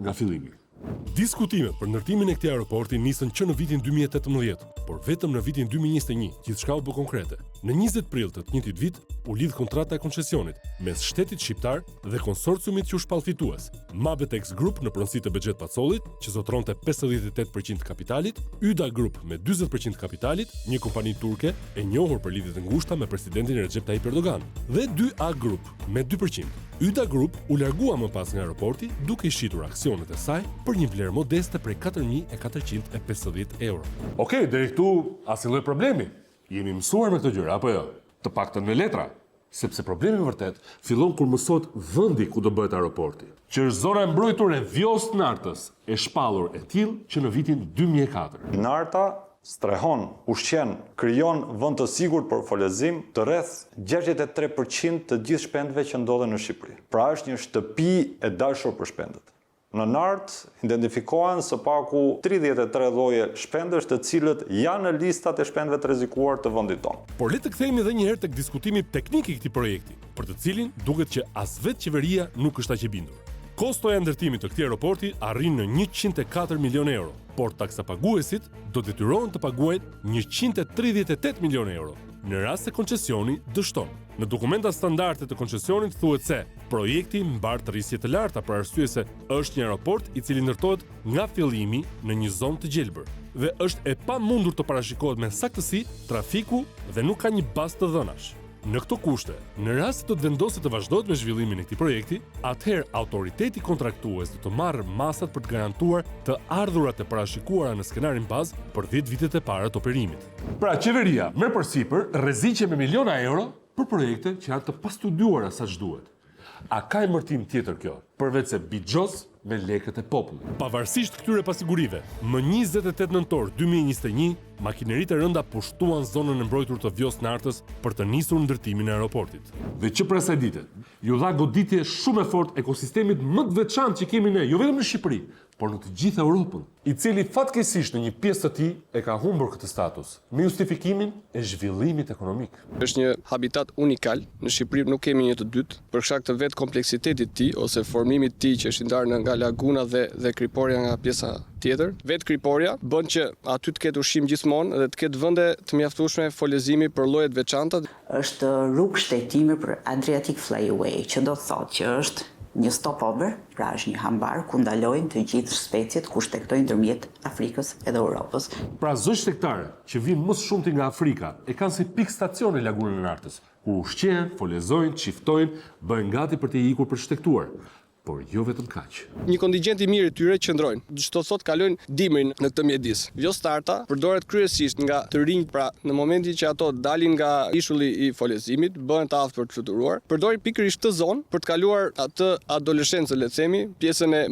nga fillimi. Diskutimet për ndërtimin e këtij aeroporti nisën që në vitin 2018, por vetëm në vitin 2021 gjithçka u bë konkrete. Në 20 prill të njëjtit vit u lidh kontrata e koncesionit mes shtetit shqiptar dhe konsorciumit që u shpall fitues, Mabetex Group në pronësi të Bexhet Pacollit, që zotronte 58% të kapitalit, Yda Group me 40% të kapitalit, një kompani turke e njohur për lidhjet e ngushta me presidentin Recep Tayyip Erdogan, dhe 2A Group me 2%. Yda Group u largua më pas nga aeroporti duke i shitur aksionet e saj për një vlerë modeste prej 4.450 euro. Okej, deri këtu asnjë lloj problemi. Jemi mësuar me këtë gjëra apo jo? Të paktën me letra. Sepse problemi vërtet fillon kur mësohet vendi ku do bëhet aeroporti, që është zona e mbrojtur e Vjost Nartës, e shpallur e tillë që në vitin 2004. Narta strehon, ushqen, krijon vend të sigurt për folezim të rreth 63% të gjithë shpendëve që ndodhen në Shqipëri. Pra është një shtëpi e dashur për shpendët. Në Nartë identifikohen së paku 33 lloje shpendësh të cilët janë në listat e shpendëve të rrezikuar të vendit tonë. Por le të kthehemi edhe një herë tek diskutimi teknik i këtij projekti, për të cilin duket që as vetë qeveria nuk është aq e bindur. Kostoja e ndërtimit të këtij aeroporti arrin në 104 milion euro, por taksapaguesit do detyrohen të paguajnë 138 milion euro, në rast se koncesioni dështon. Në dokumenta standarde të koncesionit thuhet se projekti mbart rrisje të larta për arsye se është një aeroport i cili ndërtohet nga fillimi në një zonë të gjelbër dhe është e pamundur të parashikohet me saktësi trafiku dhe nuk ka një bazë të dhënash. Në këto kushte, në rast se do të vendoset të vazhdohet me zhvillimin e këtij projekti, atëherë autoriteti kontraktues do të marrë masat për të garantuar të ardhurat e parashikuara në skenarin bazë për 10 vitet e para të operimit. Pra qeveria merr përsipër rreziqe me miliona euro për projekte që janë të pastudiuara saç duhet. A ka emërtim tjetër kjo, përveç se bixhos me lekët e popullit? Pavarësisht këtyre pasigurive, më 28 nëntor 2021, makineritë e rënda pushtuan zonën e mbrojtur të Vjost Nartës për të nisur ndërtimin e aeroportit. Dhe që për asaj dite, ju dha goditje shumë e fortë ekosistemit më të veçantë që kemi ne, jo vetëm në Shqipëri, por në të gjithë Europën, i cili fatkeqësisht në një pjesë të tij e ka humbur këtë status, me justifikimin e zhvillimit ekonomik. Është një habitat unikal, në Shqipëri nuk kemi një të dytë, për shkak të vetë kompleksitetit të tij ose formimit të tij që është i ndarë nga laguna dhe kriporja nga pjesa tjetër. Vetë kriporja bën që aty të ketë ushqim gjithmonë dhe të ketë vende të mjaftueshme folezimi për lloje të veçanta. Është rrugë shtetimi për Adriatic Flyway, që do të thotë që është një stopover, pra është një hambar ku ndalojnë të gjithë speciet ku shtektojnë ndërmjet Afrikës edhe Europës. Pra zë shtektarë që vinë më shumti nga Afrika e kanë si pikë stacione lagunën e Nartës, ku ushqehen, folezojnë, çiftojnë, bëhen gati për të ikur për shtektuar. Por jo vetëm kaq. Një kontingjent i mirë i tyre qëndrojnë, çdo sot kalojnë dimrin në këtë mjedis. Vjost Narta përdoret kryesisht nga të rinj, pra në momentin që ato dalin nga ishulli i folezimit, bëhen të aftë për të fluturuar, përdorin pikërisht këtë zonë për të kaluar atë adoleshencën, le të themi, pjesën e